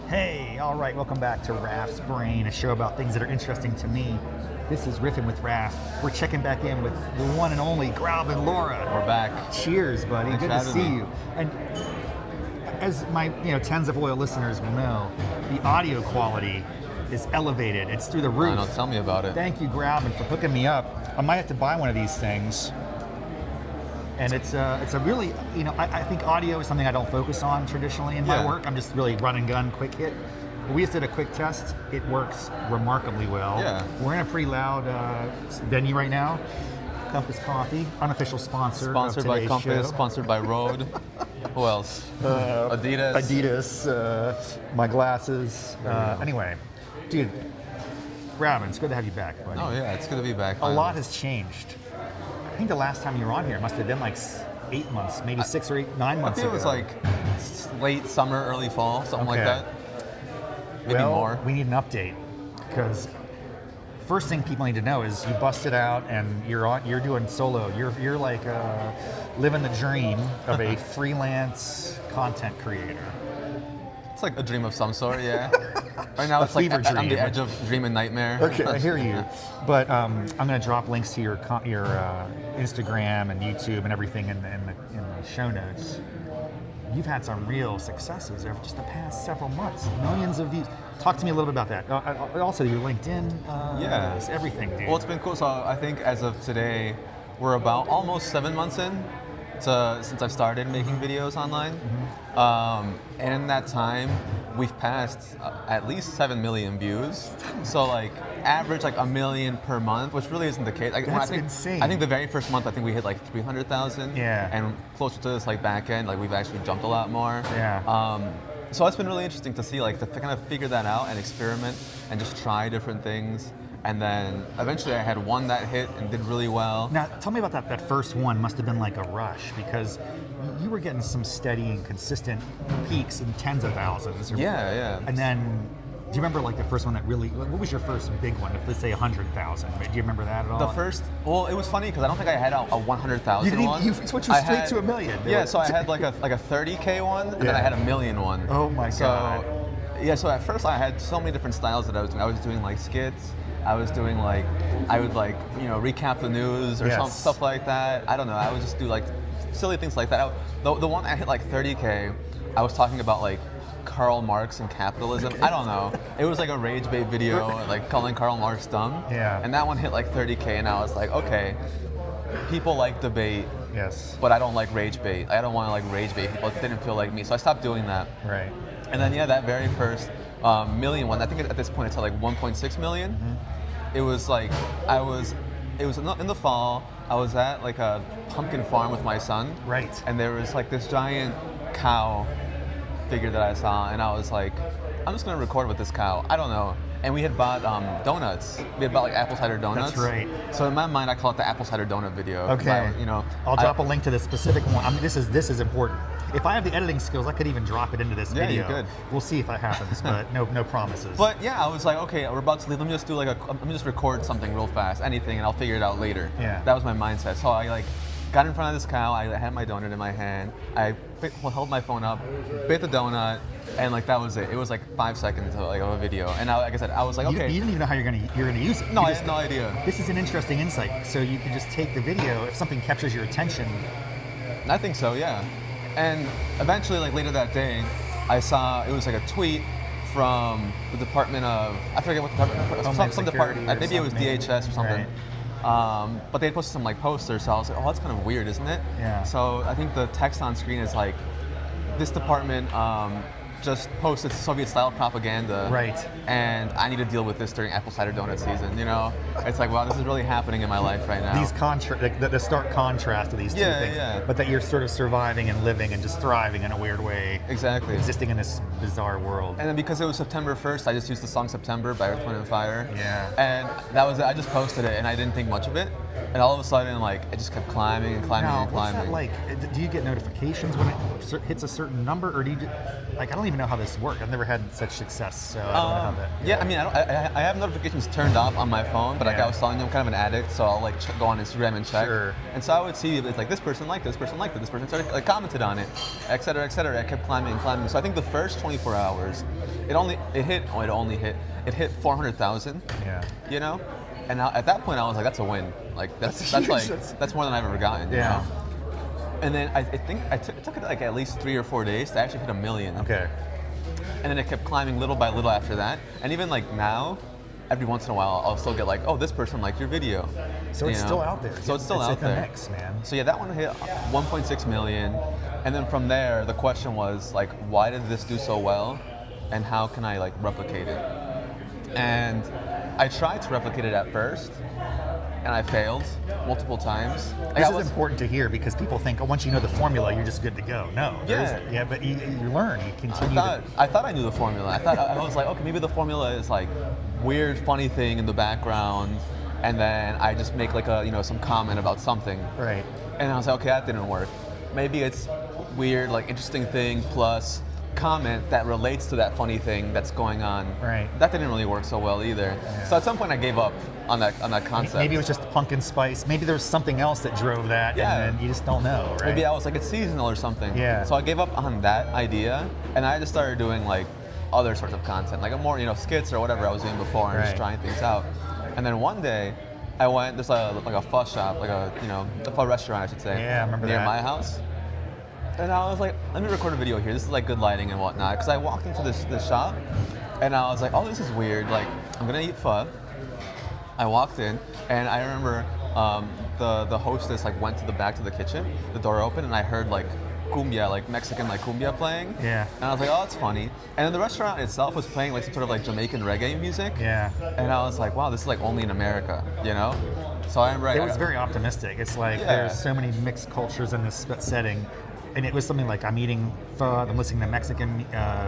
Hey, all right, welcome back to Raff's Brain, a show about things that are interesting to me. This is Riffin with Raff. We're checking back in with the one and only Grauben Laura. We're back. Cheers, buddy. Thanks Good to see you. And as my tens of loyal listeners will know, the audio quality is elevated. It's through the roof. I know, tell me about it. Thank you, Grauben, for hooking me up. I might have to buy one of these things. And it's a really, I think audio is something I don't focus on traditionally in my work. I'm just really run and gun, quick hit. But we just did a quick test. It works remarkably well. Yeah. We're in a pretty loud venue right now. Compass Coffee, unofficial sponsor Sponsored of by today's Compass, show. sponsored by Rode. Who else? Adidas. Adidas, my glasses. Anyway, dude, Grauben, it's good to have you back, buddy. Oh yeah, it's good to be back. A Finally. lot has changed. I think the last time you were on here must have been like 8 months, maybe 6 or 9 months I think ago. it was like late summer, early fall, something like that. Maybe more. We need an update because first thing people need to know is you busted out and you're doing solo. You're like living the dream of a freelance content creator. It's like a dream of some sort, yeah. Right now it's like fever on dream. the edge of dream and nightmare. Okay, I hear you. But I'm going to drop links to your Instagram and YouTube and everything in the show notes. You've had some real successes over just the past several months. Millions of views. Talk to me a little bit about that. Also, your LinkedIn. Yeah. Everything, dude. Well, it's been cool. So I think as of today, we're about almost 7 months in since I've started making videos online. And in that time, we've passed at least 7 million views. So like average like 1 million per month, which really isn't the case. Like, That's insane. I think the very first month, I think we hit like 300,000. Yeah. And closer to this like back end, like we've actually jumped a lot more. Yeah. So it's been really interesting to see, like, to kind of figure that out and experiment and just try different things. And then eventually I had one that hit and did really well. Now, tell me about that first one. Must have been like a rush because you were getting some steady and consistent peaks in tens of thousands. Yeah. And then, do you remember like the first one that really? What was your first big one? If let's say 100,000, do you remember that at all? The first, well, it was funny because I don't think I had a 100,000 one. You switched straight to 1 million. Yeah, so I had like a 30K one, and then I had 1 million one. Oh my god. Yeah, so at first I had so many different styles that I was doing. I was doing like skits. I was doing like, I would like, recap the news or some stuff like that. I don't know. I would just do like silly things like that. The one I hit like 30K, I was talking about like Karl Marx and capitalism. I don't know. It was like a rage bait video, like calling Karl Marx dumb. Yeah. And that one hit like 30K, and I was like, okay, people like debate. Yes. But I don't like rage bait. I don't want to like rage bait people. It didn't feel like me, so I stopped doing that. Right. And then that very first million one, I think at this point it's at like 1.6 million. It was like it was in the fall. I was at like a pumpkin farm with my son. Right. And there was like this giant cow figure that I saw, and I was like, I'm just gonna record with this cow. I don't know. And we had bought donuts. We had bought like apple cider donuts. That's right. So in my mind, I call it the apple cider donut video. Okay. I'll drop a link to the specific one. I mean, this is important. If I have the editing skills, I could even drop it into this video. Yeah, you could. We'll see if that happens, but no promises. But yeah, I was like, okay, we're about to leave. Let me just record something real fast, anything, and I'll figure it out later. Yeah. That was my mindset. So I like got in front of this cow. I had my donut in my hand. I held my phone up, bit the donut, and like that was it. It was like 5 seconds of a video. And like I said, I was like, okay. You didn't even know how you're gonna use it. No, I had no idea. This is an interesting insight. So you can just take the video if something captures your attention. I think so, yeah. And eventually, like later that day, I saw it was like a tweet from the Department of, I forget what department, some department, maybe it was DHS or something. Right. But they posted some like posters, so I was like, oh, that's kind of weird, isn't it? Yeah. So I think the text on screen is like, this department just posted Soviet-style propaganda. Right. And I need to deal with this during apple cider donut season. It's like, wow, this is really happening in my life right now. These the stark contrast of these two things. Yeah. But that you're sort of surviving and living and just thriving in a weird way. Exactly. Existing in this bizarre world. And then because it was September 1st, I just used the song September by Earth, Wind & Fire. Yeah. And that was it. I just posted it and I didn't think much of it. And all of a sudden, like, it just kept climbing and climbing Now, and what's climbing. that like? Do you get notifications when it hits a certain number, or do you like? I don't even know how this works. I've never had such success, so I don't know how that. Yeah, I mean, I have notifications turned off on my phone, but like Yeah. I was telling you, I'm kind of an addict, so I'll like go on Instagram and check. Sure. And so I would see it's like this person liked it, this person liked it, this person started like commented on it, et cetera, et cetera. It kept climbing and climbing. So I think the first 24 hours, it hit 400,000. Yeah. You know, and now, at that point I was like, that's a win. Like that's like that's more than I've ever gotten. Yeah. You know? And then I think it took it like at least 3 or 4 days to actually hit 1 million. Okay. And then it kept climbing little by little after that. And even like now, every once in a while, I'll still get like, oh, this person liked your video. So it's still out there. So it's still out in there. the mix, man. So yeah, that one hit 1.6 million. And then from there, the question was like, why did this do so well? And how can I like replicate it? And I tried to replicate it at first, and I failed multiple times. This is important to hear because people think, oh, once you know the formula, you're just good to go. No. Yeah. But you learn. You continue. I thought I knew the formula. I was like, okay, maybe the formula is like weird, funny thing in the background, and then I just make like some comment about something. Right. And I was like, okay, that didn't work. Maybe it's weird, like interesting thing plus comment that relates to that funny thing that's going on. Right. That didn't really work so well either. Yeah. So at some point I gave up on that concept. Maybe it was just the pumpkin spice. Maybe there was something else that drove that, Yeah. and then you just don't know, right? Maybe I was like, it's seasonal or something. Yeah. So I gave up on that idea, and I just started doing like other sorts of content, like a more skits or whatever I was doing before, and just Right. trying things out. And then one day, I went. There's like a pho shop, like a pho restaurant, I should say. Yeah, I remember near that. my house. And I was like, let me record a video here. This is like good lighting and whatnot. Because I walked into this shop, and I was like, oh, this is weird. Like, I'm gonna eat pho. I walked in, and I remember the hostess like went to the back to the kitchen. The door opened, and I heard like cumbia, like Mexican like cumbia playing. Yeah. And I was like, oh, that's funny. And then the restaurant itself was playing like some sort of like Jamaican reggae music. Yeah. And I was like, wow, this is like only in America, So I remember It was very optimistic. It's like Yeah. there's so many mixed cultures in this setting, and it was something like I'm eating pho, I'm listening to Mexican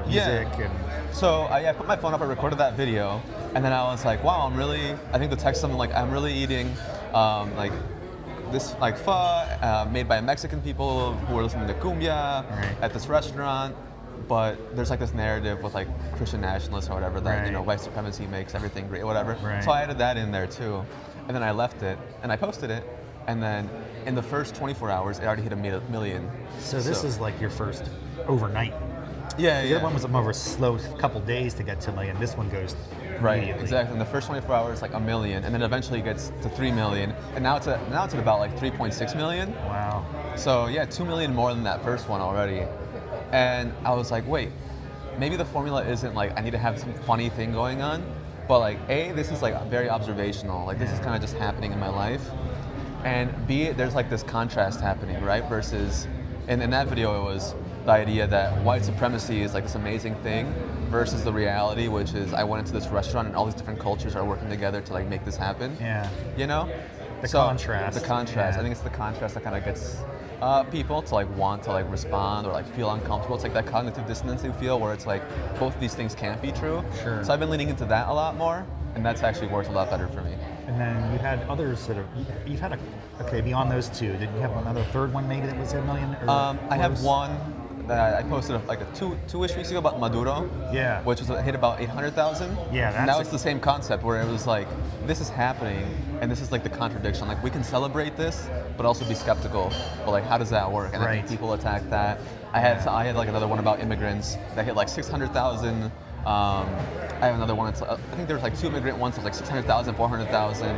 music, and So I put my phone up, I recorded that video, and then I was like, wow, I think the text something like, I'm really eating like this like pho made by Mexican people who are listening to cumbia Right. at this restaurant, but there's like this narrative with like Christian nationalists or whatever that Right. white supremacy makes everything great, whatever. Right. So I added that in there too, and then I left it and I posted it, and then in the first 24 hours it already hit 1 million. so this is like your first overnight. Yeah, The other one was more of a slow couple days to get to $1 million. This one goes Right, immediately. exactly. In the first 24 hours, like 1 million, and then eventually it gets to 3 million, and now it's at about like 3.6 million. Wow. So yeah, 2 million more than that first one already. And I was like, wait, maybe the formula isn't like I need to have some funny thing going on, but like A, this is like very observational. Like this is kind of just happening in my life, and B, there's like this contrast happening, right? Versus, in that video, it was the idea that white supremacy is like this amazing thing versus the reality, which is I went into this restaurant and all these different cultures are working together to like make this happen. Yeah. The So, contrast. The contrast. Yeah. I think it's the contrast that kind of gets people to like want to like respond or like feel uncomfortable. It's like that cognitive dissonance you feel where it's like both these things can't be true. Sure. So I've been leaning into that a lot more, and that's actually worked a lot better for me. And then you had others that you've had beyond those two, did you have another third one maybe that was $1 million? Or I have close? one that I posted like two-ish weeks ago about Maduro. Yeah. Which was hit about 800,000. Yeah, and that was that's the same concept where it was like, this is happening, and this is like the contradiction. Like we can celebrate this, but also be skeptical. But like, how does that work? And I think Right. people attack that. I had like another one about immigrants that hit like 600,000. I have another one. I think there's like 2 immigrant ones, so like 600,000, 400,000.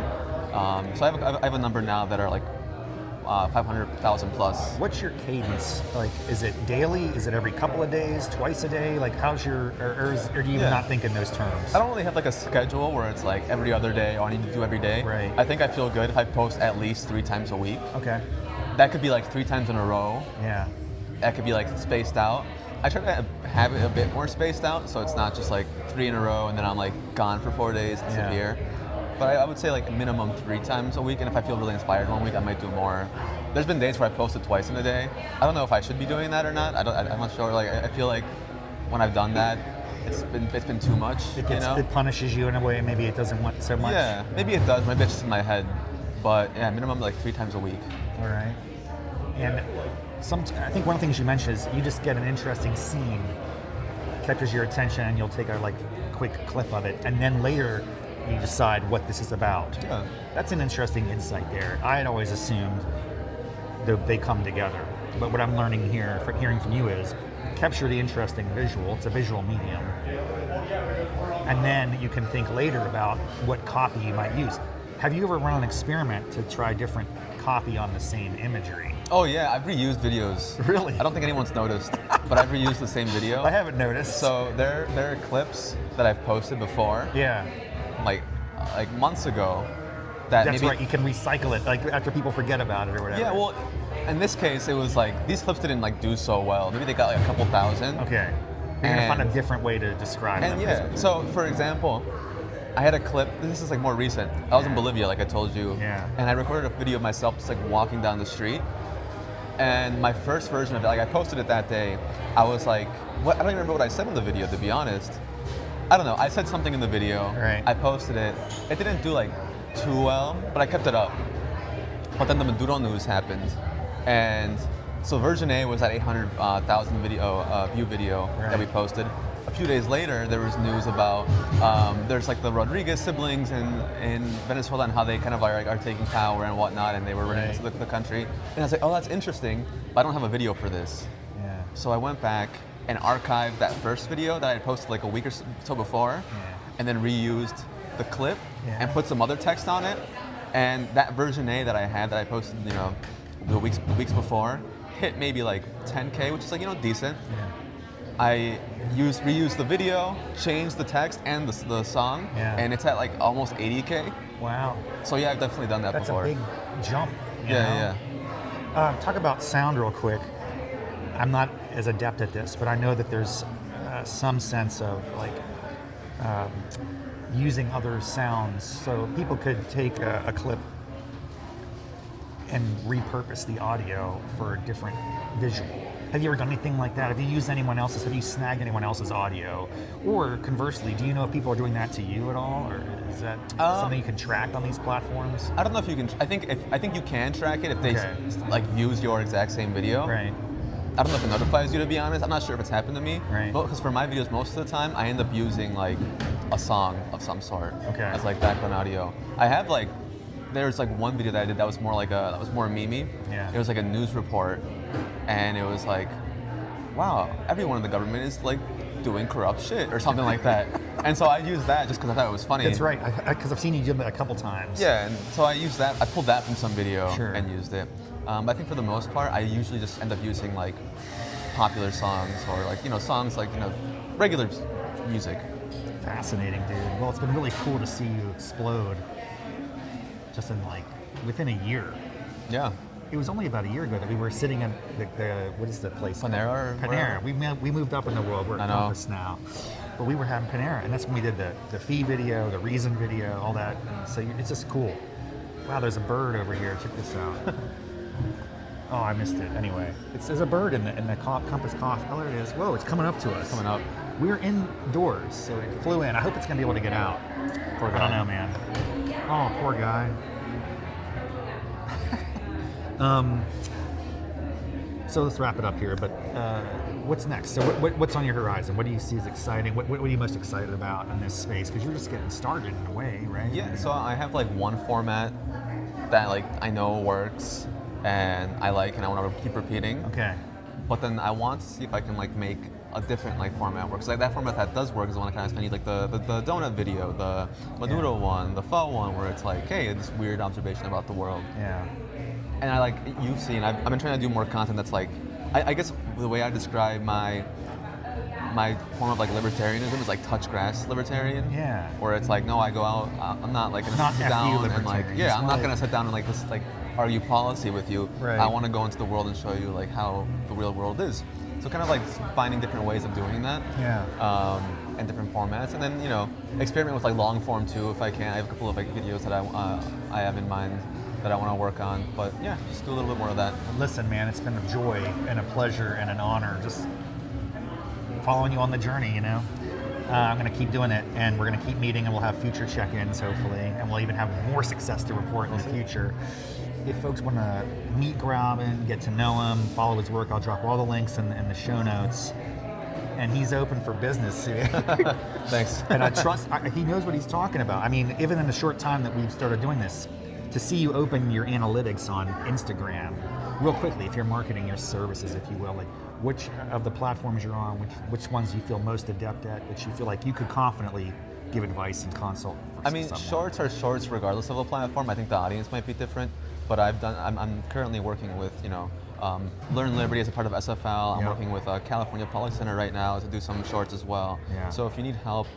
So I have a number now that are like 500,000 plus. What's your cadence? Like, is it daily? Is it every couple of days? Twice a day? Like, how's your, or do you Yeah. not think in those terms? I don't really have like a schedule where it's like every other day or I need to do every day. Right. I think I feel good if I post at least 3 times a week. Okay. That could be like 3 times in a row. Yeah. That could be like spaced out. I try to have it a bit more spaced out so it's not just like 3 in a row and then I'm like gone for 4 days, disappear. But I would say like minimum 3 times a week, and if I feel really inspired one week, I might do more. There's been days where I posted twice in a day. I don't know if I should be doing that or not. I'm not sure. Like I feel like when I've done that, it's been too much. It punishes you in a way. Maybe it doesn't want so much. Yeah, maybe it does. Maybe it's just in my head. but yeah, minimum like 3 times a week. All right. And I think one of the things you mentioned is you just get an interesting scene, catches your attention, and you'll take a quick clip of it, and then later you decide what this is about. Yeah. That's an interesting insight there. I had always assumed that they come together, but what I'm learning here, hearing from you, is capture the interesting visual. It's a visual medium, and then you can think later about what copy you might use. Have you ever run an experiment to try different copy on the same imagery? Oh yeah, I've reused videos. Really? I don't think anyone's noticed, but I've reused the same video. I haven't noticed. So there are clips that I've posted before, Yeah. like months ago. That's maybe, right. You can recycle it, like after people forget about it or whatever. Yeah. Well, in this case, it was like these clips didn't do so well. Maybe they got like a couple thousand. Okay. You're gonna find a different way to describe them. And yeah. So for example, I had a clip. This is more recent. I was in Bolivia, like I told you. Yeah. And I recorded a video of myself just walking down the street. And my first version of it, I posted it that day. I was like, what? I don't even remember what I said in the video, to be honest. I don't know. I said something in the video. Right. I posted it. It didn't do too well, but I kept it up. But then the Maduro news happened, and so version A was that 800,000 view video that we posted. A few days later, there was news about there's the Rodriguez siblings in Venezuela and how they kind of are taking power and whatnot, and they were running the country. And I was like, oh, that's interesting, but I don't have a video for this. Yeah. So I went back and archived that first video that I had posted a week or so before, and then reused the clip and put some other text on it. And that version A that I had that I posted, the weeks before, hit maybe 10K, which is decent. Yeah. I reused the video, changed the text and the song, and it's at almost 80K. Wow. So yeah, I've definitely done that before. That's a big jump. Yeah. Talk about sound real quick. I'm not as adept at this, but I know that there's some sense of using other sounds. So people could take a clip and repurpose the audio for a different visual. Have you ever done anything like that? Have you used anyone else's? Have you snagged anyone else's audio? Or conversely, do you know if people are doing that to you at all, or is that something you can track on these platforms? I don't know if you can. I think you can track it if they use your exact same video. Right. I don't know if it notifies you, to be honest. I'm not sure if it's happened to me. Right. But because for my videos, most of the time, I end up using a song of some sort as background audio. I have there's one video that I did that was more that was more memey. Yeah. It was a news report, and it was wow, everyone in the government is doing corrupt shit or something like that. And so I used that just because I thought it was funny. That's right, because I've seen you do that a couple times. Yeah, and so I used that. I pulled that from some video Sure. and used it. But I think for the most part, I usually just end up using popular songs or songs regular music. Fascinating, dude. Well, it's been really cool to see you explode just in within a year. Yeah. It was only about a year ago that we were sitting in the what is the place? Panera? Panera. We moved up in the world. We're at Compass now. But we were having Panera, and that's when we did the fee video, the reason video, all that. And so it's just cool. Wow, there's a bird over here. Check this out. Oh, I missed it. Anyway, there's a bird in the Compass coffee. Oh, there it is. Whoa, it's coming up to us. Coming up. We're indoors, so it flew in. I hope it's going to be able to get out. Poor guy. I don't know, man. Oh, poor guy. So let's wrap it up here, but what's next? So what's on your horizon? What do you see as exciting? What are you most excited about in this space? Because you're just getting started in a way, right? Yeah, so I have one format that I know works and I and I want to keep repeating. Okay. But then I want to see if I can make a different format work. So that format that does work is the one I kind of spend the donut video, the Maduro one, the pho one, where it's hey, this weird observation about the world. Yeah. And you've seen, I've been trying to do more content that's I guess the way I describe my form of libertarianism is touch grass libertarian. Yeah. Where it's no, I go out, I'm not gonna sit down and I'm not gonna sit down and just argue policy with you. Right. I want to go into the world and show you how the real world is. So kind of finding different ways of doing that. Yeah. And different formats, and then experiment with long form too if I can. I have a couple of videos that I have in mind that I want to work on, but yeah, just do a little bit more of that. Listen, man, it's been a joy and a pleasure and an honor just following you on the journey, I'm going to keep doing it, and we're going to keep meeting, and we'll have future check-ins, hopefully, and we'll even have more success to report in the future. If folks want to meet Grauben, get to know him, follow his work, I'll drop all the links in the show notes. And he's open for business. Thanks. And I trust, he knows what he's talking about. I mean, even in the short time that we've started doing this, to see you open your analytics on Instagram real quickly, if you're marketing your services, if you will, like which of the platforms you're on, which ones you feel most adept at, which you feel like you could confidently give advice and consult. I mean, shorts are shorts regardless of the platform. I think the audience might be different, but I'm currently working with, Learn Liberty as a part of SFL. I'm working with California Public Center right now to do some shorts as well. Yeah. So if you need help,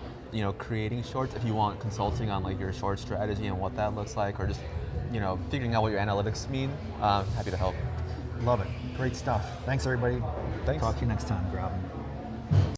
creating shorts, if you want consulting on like your short strategy and what that looks like, or just, figuring out what your analytics mean, happy to help. Love it. Great stuff. Thanks, everybody. Thanks. Talk to you next time, Grauben.